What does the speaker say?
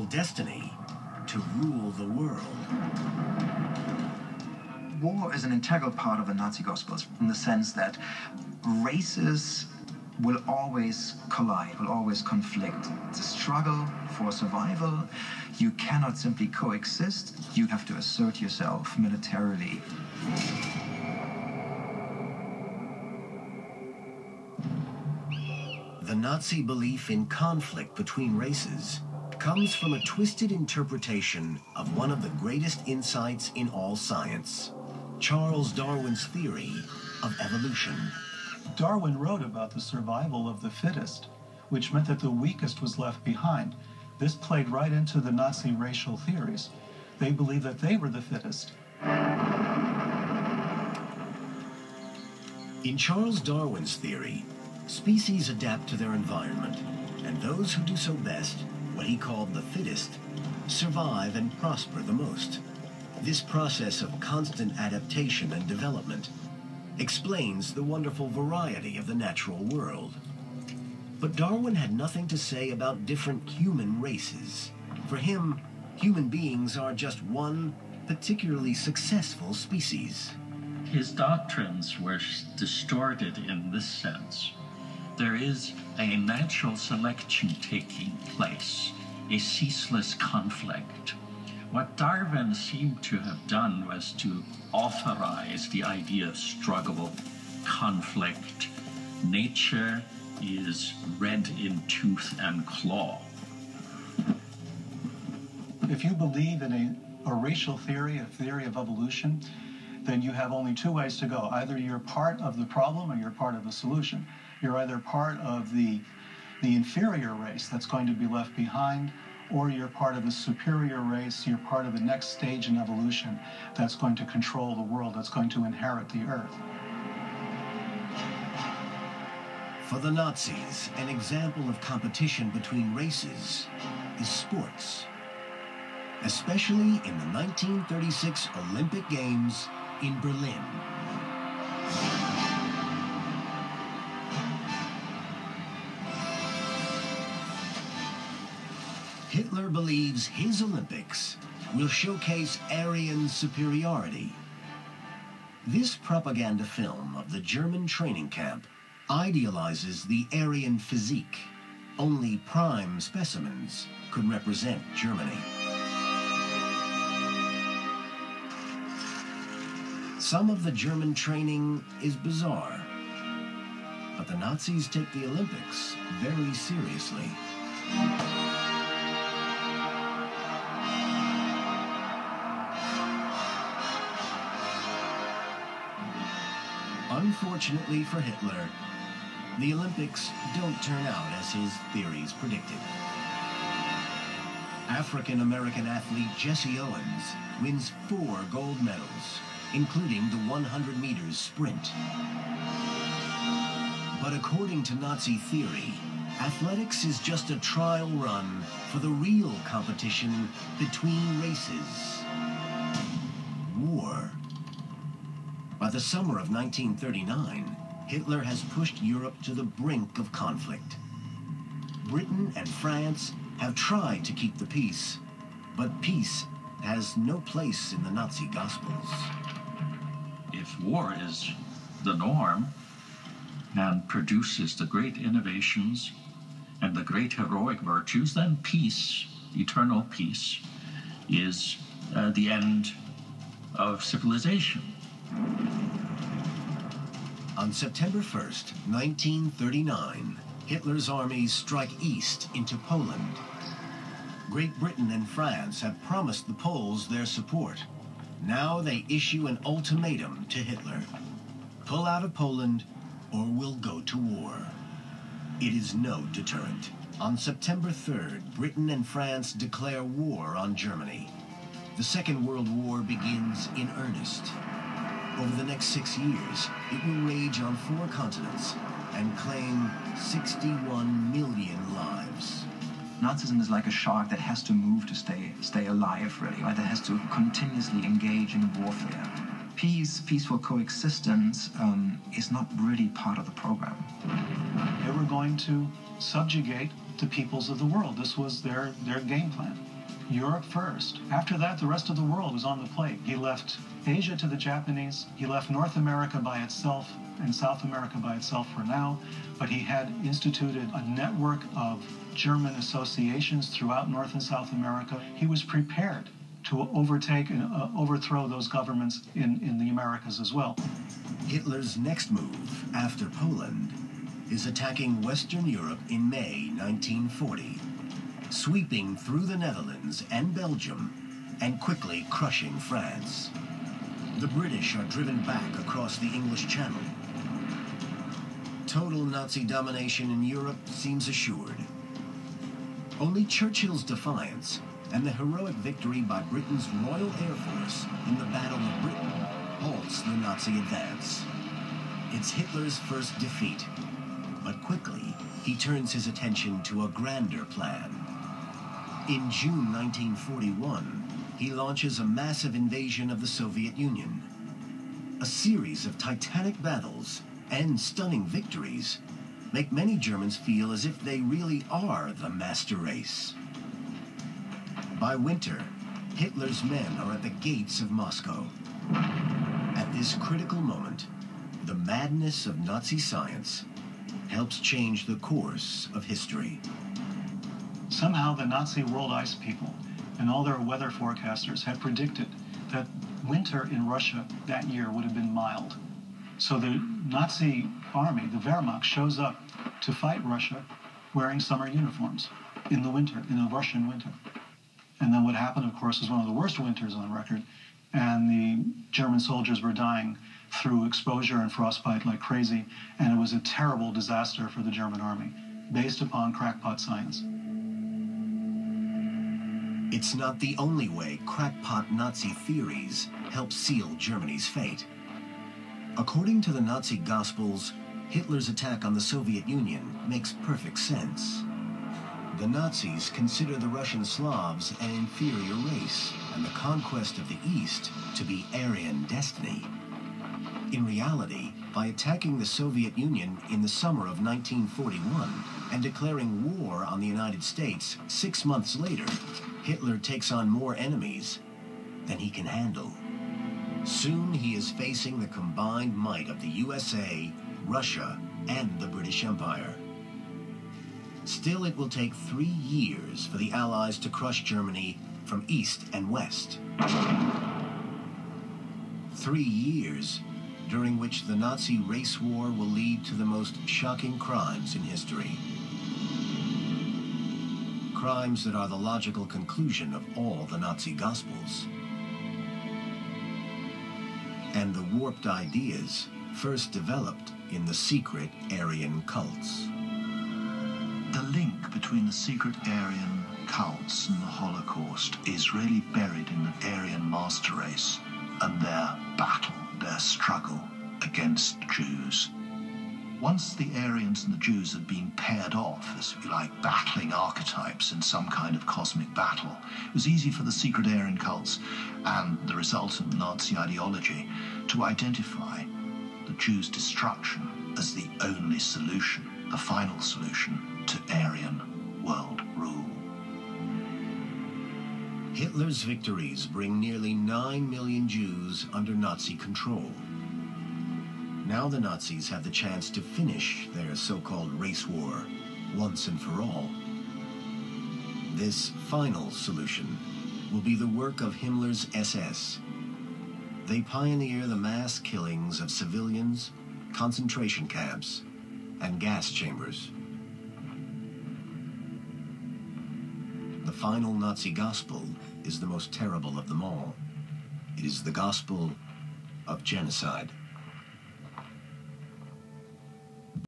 destiny to rule the world. War is an integral part of the Nazi Gospels in the sense that races will always collide, will always conflict. It's a struggle for survival. You cannot simply coexist. You have to assert yourself militarily. The Nazi belief in conflict between races comes from a twisted interpretation of one of the greatest insights in all science, Charles Darwin's theory of evolution. Darwin wrote about the survival of the fittest, which meant that the weakest was left behind. This played right into the Nazi racial theories. They believed that they were the fittest. In Charles Darwin's theory, species adapt to their environment, and those who do so best, what he called the fittest, survive and prosper the most. This process of constant adaptation and development explains the wonderful variety of the natural world. But Darwin had nothing to say about different human races. For him, human beings are just one particularly successful species. His doctrines were distorted in this sense. There is a natural selection taking place, a ceaseless conflict. What Darwin seemed to have done was to authorize the idea of struggle, conflict. Nature is red in tooth and claw. If you believe in a racial theory, a theory of evolution, then you have only two ways to go. Either you're part of the problem or you're part of the solution. You're either part of the inferior race that's going to be left behind, or you're part of the superior race, you're part of the next stage in evolution that's going to control the world, that's going to inherit the earth. For the Nazis, an example of competition between races is sports, especially in the 1936 Olympic Games in Berlin. Hitler believes his Olympics will showcase Aryan superiority. This propaganda film of the German training camp idealizes the Aryan physique. Only prime specimens could represent Germany. Some of the German training is bizarre, but the Nazis take the Olympics very seriously. Unfortunately for Hitler, the Olympics don't turn out as his theories predicted. African-American athlete Jesse Owens wins 4 gold medals, including the 100 meters sprint. But according to Nazi theory, athletics is just a trial run for the real competition between races: war. By the summer of 1939, Hitler has pushed Europe to the brink of conflict. Britain and France have tried to keep the peace, but peace has no place in the Nazi Gospels. If war is the norm and produces the great innovations and the great heroic virtues, then peace, eternal peace, is the end of civilization. On September 1st, 1939, Hitler's armies strike east into Poland. Great Britain and France have promised the Poles their support. Now they issue an ultimatum to Hitler: pull out of Poland or we'll go to war. It is no deterrent. On September 3rd, Britain and France declare war on Germany. The Second World War begins in earnest. Over the next 6 years, it will rage on 4 continents and claim 61 million lives. Nazism is like a shark that has to move to stay alive, really, right? That has to continuously engage in warfare. Peaceful coexistence is not really part of the program. They were going to subjugate the peoples of the world. This was their game plan. Europe first. After that, the rest of the world was on the plate. He left Asia to the Japanese. He left North America by itself and South America by itself for now, but he had instituted a network of German associations throughout North and South America. He was prepared to overtake and overthrow those governments in the Americas as well. Hitler's next move, after Poland, is attacking Western Europe in May 1940, sweeping through the Netherlands and Belgium and quickly crushing France. The British are driven back across the English Channel. Total Nazi domination in Europe seems assured. Only Churchill's defiance and the heroic victory by Britain's Royal Air Force in the Battle of Britain halts the Nazi advance. It's Hitler's first defeat, but quickly he turns his attention to a grander plan. In June 1941, he launches a massive invasion of the Soviet Union. A series of titanic battles and stunning victories make many Germans feel as if they really are the master race. By winter, Hitler's men are at the gates of Moscow. At this critical moment, the madness of Nazi science helps change the course of history. Somehow the Nazi world ice people and all their weather forecasters had predicted that winter in Russia that year would have been mild. So the Nazi army, the Wehrmacht, shows up to fight Russia wearing summer uniforms in the winter, in a Russian winter. And then what happened, of course, was one of the worst winters on record, and the German soldiers were dying through exposure and frostbite like crazy, and it was a terrible disaster for the German army, based upon crackpot science. It's not the only way crackpot Nazi theories help seal Germany's fate. According to the Nazi Gospels, Hitler's attack on the Soviet Union makes perfect sense. The Nazis consider the Russian Slavs an inferior race, and the conquest of the East to be Aryan destiny. In reality, by attacking the Soviet Union in the summer of 1941 and declaring war on the United States 6 months later, Hitler takes on more enemies than he can handle. Soon he is facing the combined might of the USA, Russia, and the British Empire. Still, it will take 3 years for the Allies to crush Germany from east and west. 3 years during which the Nazi race war will lead to the most shocking crimes in history. Crimes that are the logical conclusion of all the Nazi Gospels. And the warped ideas first developed in the secret Aryan cults. The link between the secret Aryan cults and the Holocaust is really buried in the Aryan master race and their battle, their struggle against Jews. Once the Aryans and the Jews had been paired off, as if you like, battling archetypes in some kind of cosmic battle, it was easy for the secret Aryan cults and the resultant Nazi ideology to identify the Jews' destruction as the only solution, the final solution to Aryan world rule. Hitler's victories bring nearly 9 million Jews under Nazi control. Now the Nazis have the chance to finish their so-called race war once and for all. This final solution will be the work of Himmler's SS. They pioneer the mass killings of civilians, concentration camps, and gas chambers. The final Nazi gospel is the most terrible of them all. It is the gospel of genocide.